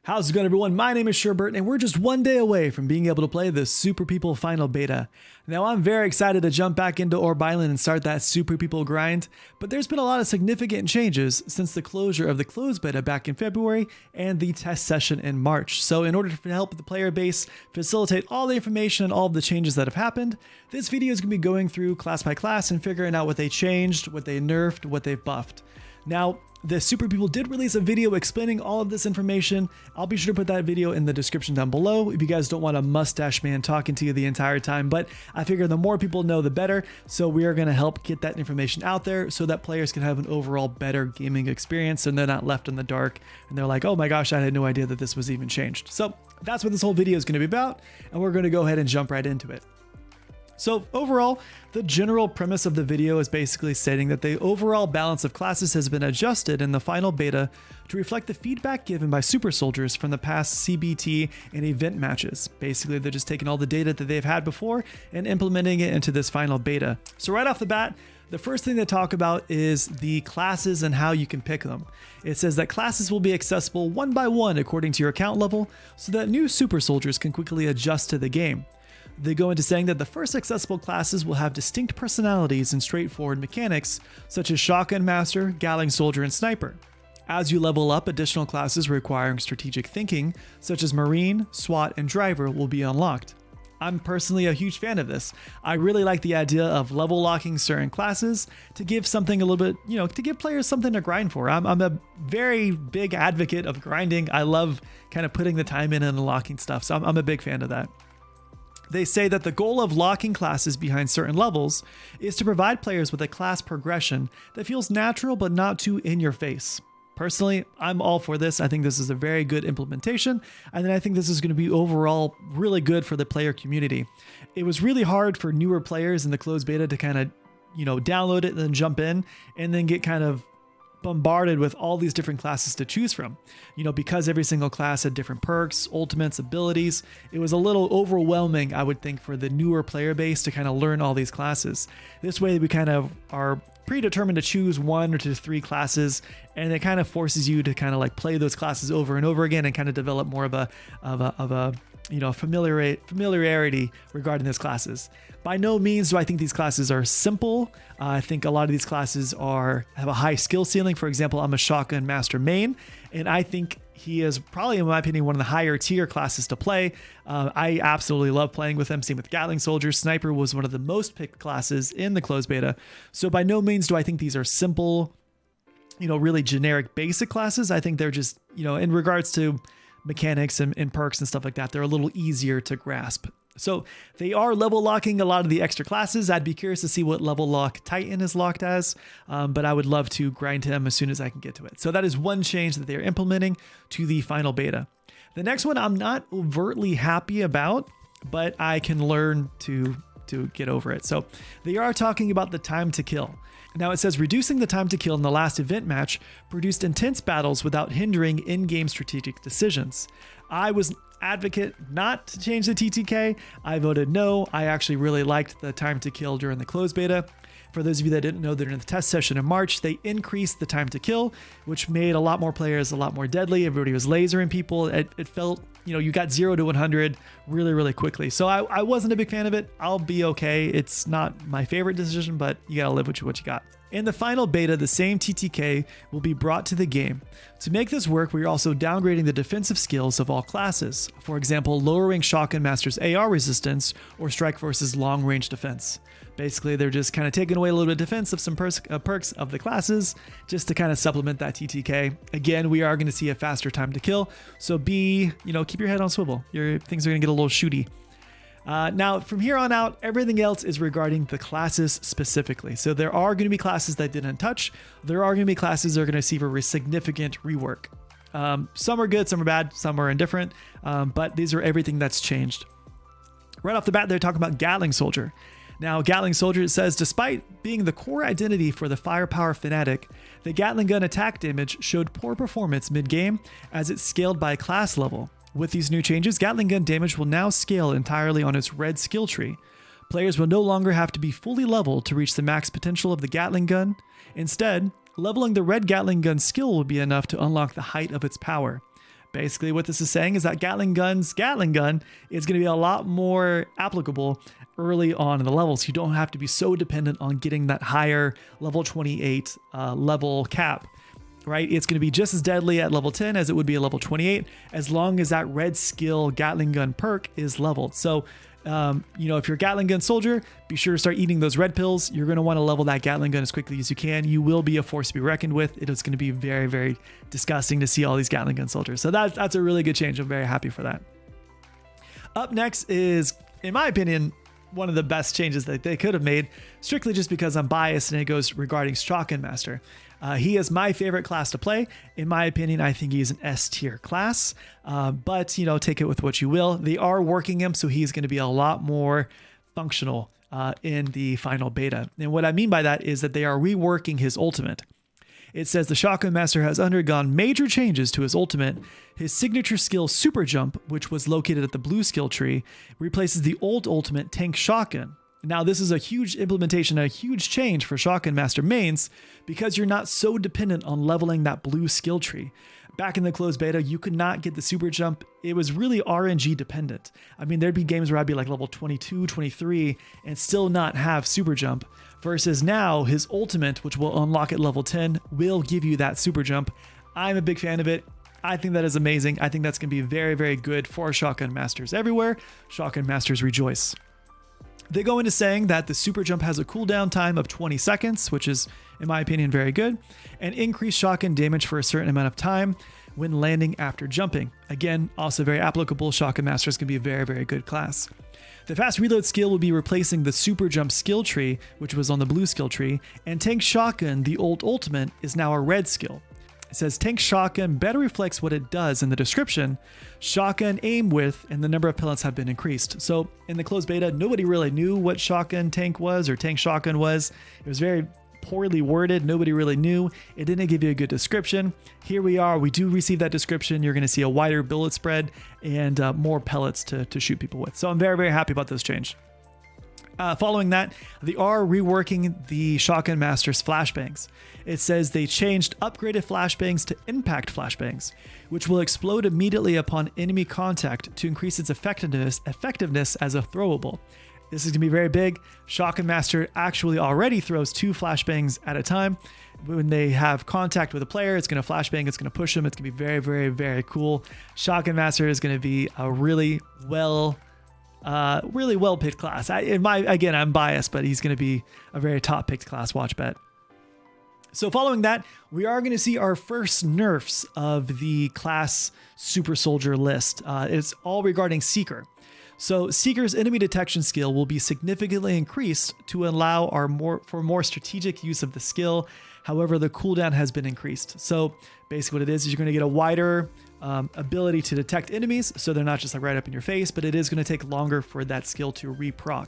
How's it going, everyone? My name is Sherbert, and we're just one day away from being able to play the Super People Final Beta. Now, I'm very excited to jump back into Orb Island and start that Super People grind, but there's been a lot of significant changes since the closure of the closed beta back in February and the test session in March. So in order to help the player base facilitate all the information and all of the changes that have happened, this video is going to be going through class by class and figuring out what they changed, what they nerfed, what they've buffed. Now, the Super People did release a video explaining all of this information. I'll be sure to put that video in the description down below if you guys don't want a mustache man talking to you the entire time, but I figure the more people know, the better. So we are going to help get that information out there so that players can have an overall better gaming experience and they're not left in the dark and they're like, oh my gosh, I had no idea that this was even changed. So that's what this whole video is going to be about, and we're going to go ahead and jump right into it. So overall, the general premise of the video is basically stating that the overall balance of classes has been adjusted in the final beta to reflect the feedback given by super soldiers from the past CBT and event matches. Basically, they're just taking all the data that they've had before and implementing it into this final beta. So right off the bat, the first thing they talk about is the classes and how you can pick them. It says that classes will be accessible one by one according to your account level so that new super soldiers can quickly adjust to the game. They go into saying that the first accessible classes will have distinct personalities and straightforward mechanics, such as Shotgun Master, Gatling Soldier, and Sniper. As you level up, additional classes requiring strategic thinking, such as Marine, SWAT, and Driver, will be unlocked. I'm personally a huge fan of this. I really like the idea of level locking certain classes to give something a little bit, to give players something to grind for. I'm a very big advocate of grinding. I love kind of putting the time in and unlocking stuff, so I'm a big fan of that. They say that the goal of locking classes behind certain levels is to provide players with a class progression that feels natural but not too in your face. Personally, I'm all for this. I think this is a very good implementation, and then I think this is going to be overall really good for the player community. It was really hard for newer players in the closed beta to kind of, download it and then jump in and then get kind of bombarded with all these different classes to choose from. Because every single class had different perks, ultimates, abilities, it was a little overwhelming, I would think, for the newer player base to kind of learn all these classes. This way we kind of are predetermined to choose 1 or 2 or 3 classes, and it kind of forces you to kind of like play those classes over and over again and kind of develop more of a familiarity regarding these classes. By no means do I think these classes are simple. I think a lot of these classes have a high skill ceiling. For example, I'm a Shotgun Master main, and I think he is probably, in my opinion, one of the higher tier classes to play. I absolutely love playing with him. Same with Gatling Soldier. Sniper was one of the most picked classes in the closed beta. So by no means do I think these are simple, really generic basic classes. I think they're just, in regards to mechanics and perks and stuff like that, they're a little easier to grasp. So they are level locking a lot of the extra classes. I'd be curious to see what level lock Titan is locked as, but I would love to grind him as soon as I can get to it. So that is one change that they're implementing to the final beta. The next one I'm not overtly happy about, but I can learn to get over it. So they are talking about the time to kill. Now it says reducing the time to kill in the last event match produced intense battles without hindering in-game strategic decisions. I was advocate not to change the TTK. I voted no. I actually really liked the time to kill during the closed beta. For those of you that didn't know, that in the test session in March, they increased the time to kill, which made a lot more players a lot more deadly. Everybody was lasering people. It felt, you got 0 to 100 really, really quickly. So I wasn't a big fan of it. I'll be okay. It's not my favorite decision, but you gotta live with what you got. In the final beta, the same TTK will be brought to the game. To make this work, we are also downgrading the defensive skills of all classes. For example, lowering Shotgun Master's AR resistance or Strike Force's long-range defense. Basically, they're just kind of taking away a little bit of defense of some perks of the classes just to kind of supplement that TTK. Again, we are going to see a faster time to kill, so keep your head on swivel. Your things are going to get a little shooty. Now, from here on out, everything else is regarding the classes specifically. So there are going to be classes that didn't touch. There are going to be classes that are going to receive a significant rework. Some are good, some are bad, some are indifferent, but these are everything that's changed. Right off the bat, they're talking about Gatling Soldier. Now, Gatling Soldier, it says, despite being the core identity for the Firepower Fanatic, the Gatling Gun attack damage showed poor performance mid-game as it scaled by class level. With these new changes, Gatling Gun damage will now scale entirely on its red skill tree. Players will no longer have to be fully leveled to reach the max potential of the Gatling Gun. Instead, leveling the red Gatling Gun skill will be enough to unlock the height of its power. Basically what this is saying is that Gatling Gun is going to be a lot more applicable early on in the levels. You don't have to be so dependent on getting that higher level 28 level cap, right? It's going to be just as deadly at level 10 as it would be at level 28, as long as that red skill Gatling Gun perk is leveled. So, if you're a Gatling Gun soldier, be sure to start eating those red pills. You're going to want to level that Gatling Gun as quickly as you can. You will be a force to be reckoned with. It is going to be very, very disgusting to see all these Gatling Gun soldiers. So that's a really good change. I'm very happy for that. Up next is, in my opinion, one of the best changes that they could have made, strictly just because I'm biased, and it goes regarding Shotgun Master. He is my favorite class to play. In my opinion, I think he's an S tier class, but take it with what you will. They are working him, so he's going to be a lot more functional in the final beta. And what I mean by that is that they are reworking his ultimate. It says the Shotgun Master has undergone major changes to his ultimate. His signature skill Super Jump, which was located at the blue skill tree, replaces the old ultimate Tank Shotgun. Now, this is a huge implementation, a huge change for Shotgun Master mains, because you're not so dependent on leveling that blue skill tree. Back in the closed beta, you could not get the super jump. It was really RNG dependent. I mean, there'd be games where I'd be like level 22, 23, and still not have super jump. Versus now, his ultimate, which will unlock at level 10, will give you that super jump. I'm a big fan of it. I think that is amazing. I think that's going to be very, very good for Shotgun Masters everywhere. Shotgun Masters rejoice. They go into saying that the super jump has a cooldown time of 20 seconds, which is, in my opinion, very good, and increased shotgun damage for a certain amount of time when landing after jumping. Again, also very applicable. Shotgun Master is going to be a very, very good class. The fast reload skill will be replacing the super jump skill tree, which was on the blue skill tree, and Tank Shotgun, the old ultimate, is now a red skill. It says Tank Shotgun better reflects what it does in the description. Shotgun aim width and the number of pellets have been increased. So in the closed beta, nobody really knew what Shotgun Tank was or Tank Shotgun was. It was very poorly worded. Nobody really knew. It didn't give you a good description. Here we are. We do receive that description. You're going to see a wider bullet spread and more pellets to shoot people with. So I'm very, very happy about this change. Following that, they are reworking the Shotgun Master's flashbangs. It says they changed upgraded flashbangs to impact flashbangs, which will explode immediately upon enemy contact to increase its effectiveness as a throwable. This is going to be very big. Shotgun Master actually already throws 2 flashbangs at a time. When they have contact with a player, it's going to flashbang, it's going to push them. It's going to be very, very, very cool. Shotgun Master is going to be a really well picked class. Again, I'm biased, but he's going to be a very top picked class. Watch bet. So following that, we are going to see our first nerfs of the class super soldier list. It's all regarding Seeker. So Seeker's enemy detection skill will be significantly increased to allow for more strategic use of the skill. However, the cooldown has been increased. So basically what it is you're going to get a wider ability to detect enemies, so they're not just like right up in your face, but it is going to take longer for that skill to reproc.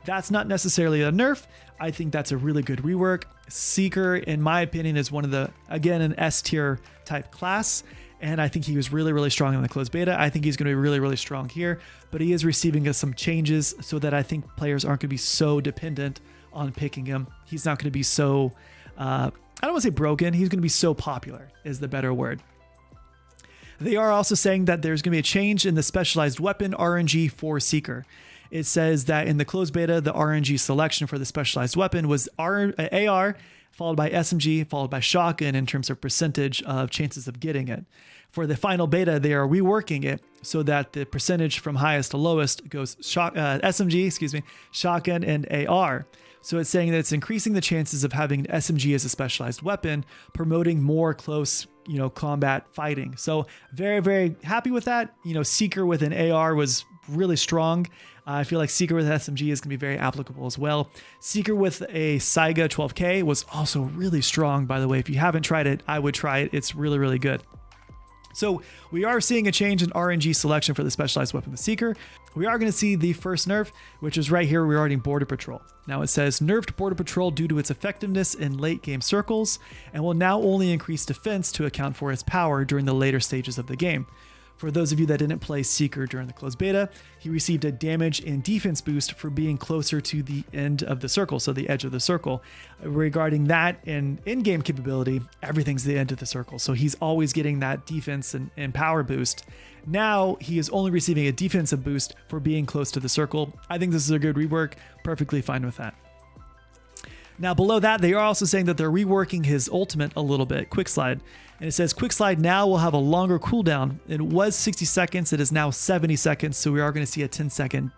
That's not necessarily a nerf. I think that's a really good rework. Seeker, in my opinion, is one of the, again, an S tier type class. And I think he was really, really strong in the closed beta. I think he's going to be really, really strong here, but he is receiving some changes so that I think players aren't going to be so dependent on picking him. He's not going to be so, I don't want to say broken. He's going to be so popular is the better word. They are also saying that there's going to be a change in the specialized weapon RNG for Seeker. It says that in the closed beta, the RNG selection for the specialized weapon was AR, followed by SMG, followed by shotgun in terms of percentage of chances of getting it. For the final beta, they are reworking it so that the percentage from highest to lowest goes SMG, shotgun, and AR. So it's saying that it's increasing the chances of having an SMG as a specialized weapon, promoting more close, combat fighting. So very, very happy with that. Seeker with an AR was really strong. I feel like Seeker with SMG is going to be very applicable as well. Seeker with a Saiga 12K was also really strong, by the way. If you haven't tried it, I would try it. It's really, really good. So we are seeing a change in RNG selection for the specialized weapon, the Seeker. We are going to see the first nerf, which is right here regarding Border Patrol. Now it says nerfed Border Patrol due to its effectiveness in late game circles and will now only increase defense to account for its power during the later stages of the game. For those of you that didn't play Seeker during the closed beta, he received a damage and defense boost for being closer to the end of the circle, so the edge of the circle. Regarding that and in-game capability, everything's the end of the circle, so he's always getting that defense and power boost. Now he is only receiving a defensive boost for being close to the circle. I think this is a good rework, perfectly fine with that. Now below that, they are also saying that they're reworking his ultimate a little bit, Quick Slide. And it says Quick Slide now will have a longer cooldown. It was 60 seconds, it is now 70 seconds, so we are going to see a 10-second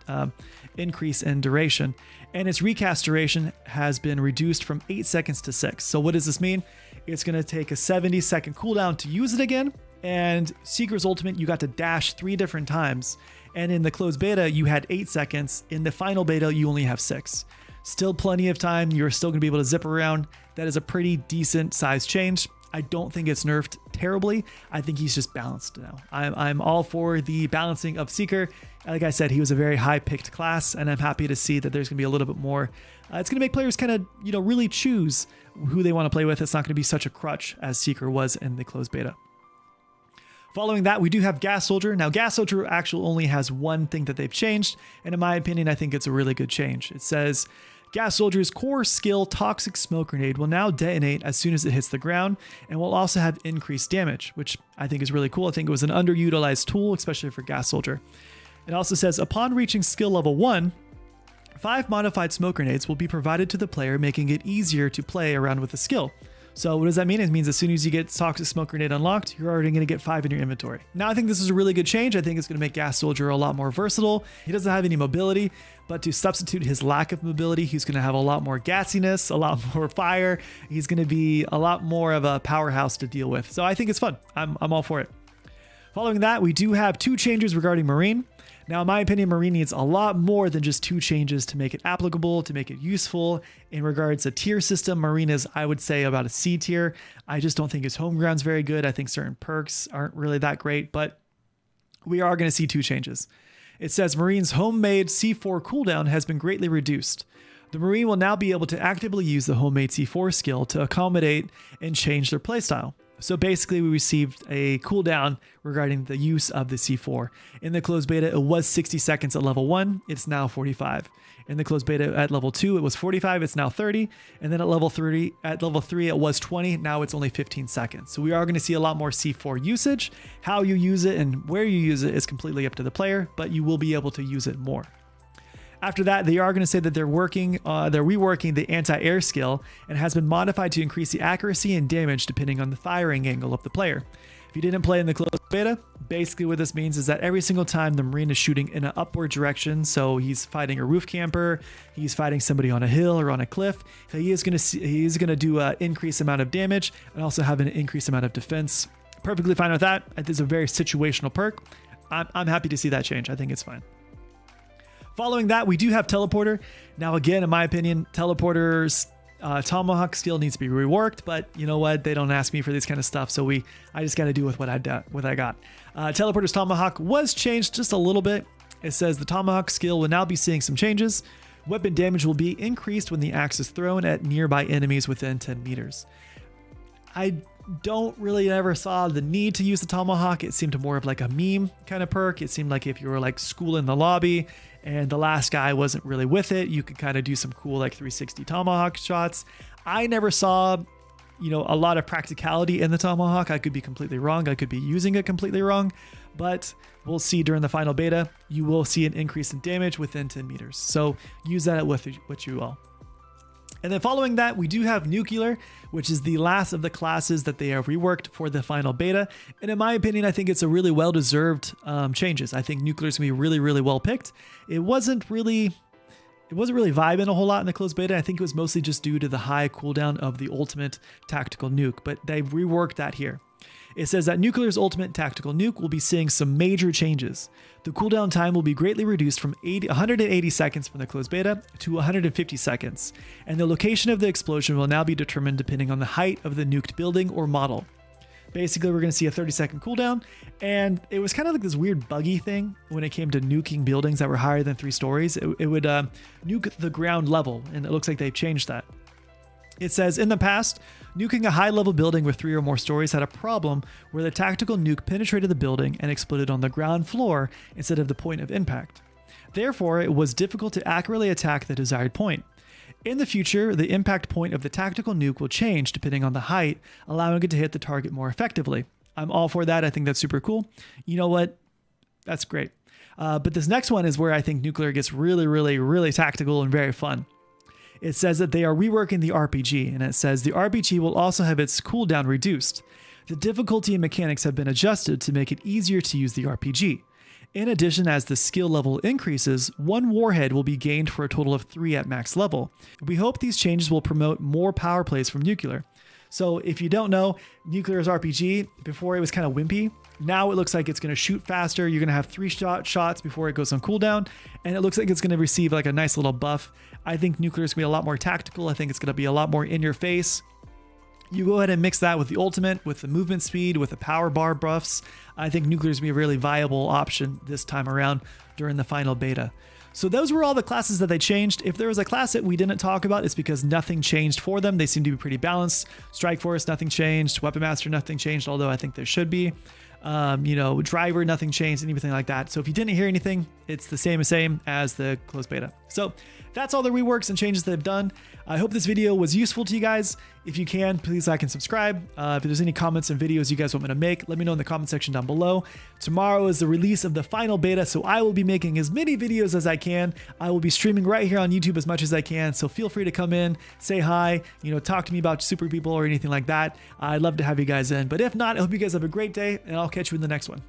increase in duration. And its recast duration has been reduced from 8 seconds to 6. So what does this mean? It's going to take a 70-second cooldown to use it again. And Seeker's ultimate, you got to dash 3 different times. And in the closed beta, you had 8 seconds. In the final beta, you only have 6. Still plenty of time. You're still going to be able to zip around. That is a pretty decent size change. I don't think it's nerfed terribly. I think he's just balanced now. I'm all for the balancing of Seeker. Like I said, he was a very high picked class, and I'm happy to see that there's going to be a little bit more. It's going to make players kind of, really choose who they want to play with. It's not going to be such a crutch as Seeker was in the closed beta. Following that, we do have Gas Soldier. Now, Gas Soldier actually only has one thing that they've changed, and in my opinion, I think it's a really good change. It says, Gas Soldier's core skill Toxic Smoke Grenade will now detonate as soon as it hits the ground and will also have increased damage, which I think is really cool. I think it was an underutilized tool, especially for Gas Soldier. It also says, upon reaching skill level 1, 5 modified smoke grenades will be provided to the player, making it easier to play around with the skill. So what does that mean? It means as soon as you get Toxic Smoke Grenade unlocked, you're already going to get 5 in your inventory. Now, I think this is a really good change. I think it's going to make Gas Soldier a lot more versatile. He doesn't have any mobility, but to substitute his lack of mobility, he's going to have a lot more gassiness, a lot more fire. He's going to be a lot more of a powerhouse to deal with. So I think it's fun. I'm all for it. Following that, we do have 2 changes regarding Marine. Now, in my opinion, Marine needs a lot more than just 2 changes to make it applicable, to make it useful. In regards to tier system, Marine is, I would say, about a C tier. I just don't think his home ground's very good. I think certain perks aren't really that great, but we are going to see 2 changes. It says Marine's homemade C4 cooldown has been greatly reduced. The Marine will now be able to actively use the homemade C4 skill to accommodate and change their playstyle. So basically, we received a cooldown regarding the use of the C4. In the closed beta, it was 60 seconds at level 1. It's now 45. In the closed beta at level 2, it was 45. It's now 30. And then at level 3, it was 20. Now it's only 15 seconds. So we are going to see a lot more C4 usage. How you use it and where you use it is completely up to the player, but you will be able to use it more. After that, they are going to say that they're reworking the anti-air skill and has been modified to increase the accuracy and damage depending on the firing angle of the player. If you didn't play in the closed beta, basically what this means is that every single time the Marine is shooting in an upward direction, so he's fighting a roof camper, he's fighting somebody on a hill or on a cliff, he is going to do an increased amount of damage and also have an increased amount of defense. Perfectly fine with that. It's a very situational perk. I'm happy to see that change. I think it's fine. Following that, we do have Teleporter. Now, again, in my opinion, Teleporter's Tomahawk skill needs to be reworked, but you know what? They don't ask me for this kind of stuff, so I just got to do with what I got. Teleporter's Tomahawk was changed just a little bit. It says the Tomahawk skill will now be seeing some changes. Weapon damage will be increased when the axe is thrown at nearby enemies within 10 meters. I don't really ever saw the need to use the Tomahawk. It seemed more of like a meme kind of perk. It seemed like if you were like school in the lobby and the last guy wasn't really with it, you could kind of do some cool like 360 Tomahawk shots. I never saw, a lot of practicality in the Tomahawk. I could be completely wrong. I could be using it completely wrong, but we'll see during the final beta. You will see an increase in damage within 10 meters. So use that with what you will. And then following that, we do have Nuclear, which is the last of the classes that they have reworked for the final beta. And in my opinion, I think it's a really well-deserved changes. I think Nuclear is going to be really, really well picked. It wasn't really vibing a whole lot in the closed beta. I think it was mostly just due to the high cooldown of the ultimate tactical nuke, but they've reworked that here. It says that Nuclear's ultimate tactical nuke will be seeing some major changes. The cooldown time will be greatly reduced from 180 seconds from the closed beta to 150 seconds, and the location of the explosion will now be determined depending on the height of the nuked building or model. Basically, we're going to see a 30-second cooldown, and it was kind of like this weird buggy thing when it came to nuking buildings that were higher than 3 stories. It would nuke the ground level, and it looks like they've changed that. It says, in the past, nuking a high-level building with 3 or more stories had a problem where the tactical nuke penetrated the building and exploded on the ground floor instead of the point of impact. Therefore, it was difficult to accurately attack the desired point. In the future, the impact point of the tactical nuke will change depending on the height, allowing it to hit the target more effectively. I'm all for that. I think that's super cool. You know what? That's great. But this next one is where I think nuclear gets really, really, really tactical and very fun. It says that they are reworking the RPG, and it says the RPG will also have its cooldown reduced. The difficulty and mechanics have been adjusted to make it easier to use the RPG. In addition, as the skill level increases, 1 warhead will be gained for a total of 3 at max level. We hope these changes will promote more power plays from nuclear. So if you don't know, nuclear's RPG, before it was kind of wimpy. Now it looks like it's going to shoot faster. You're going to have 3 shots before it goes on cooldown, and it looks like it's going to receive like a nice little buff. I think nuclear is going to be a lot more tactical. I think it's going to be a lot more in your face. You go ahead and mix that with the ultimate, with the movement speed, with the power bar buffs. I think nuclear is going to be a really viable option this time around during the final beta. So those were all the classes that they changed. If there was a class that we didn't talk about, it's because nothing changed for them. They seem to be pretty balanced. Strike Force, nothing changed. Weapon Master, nothing changed, although I think there should be. Driver, nothing changed, anything like that. So if you didn't hear anything, it's the same as the closed beta. So that's all the reworks and changes they've done. I hope this video was useful to you guys. If you can, please like and subscribe. If there's any comments and videos you guys want me to make, let me know in the comment section down below. Tomorrow is the release of the final beta, so I will be making as many videos as I can. I will be streaming right here on YouTube as much as I can, so feel free to come in, say hi, talk to me about Super People or anything like that. I'd love to have you guys in. But if not, I hope you guys have a great day, and I'll catch you in the next one.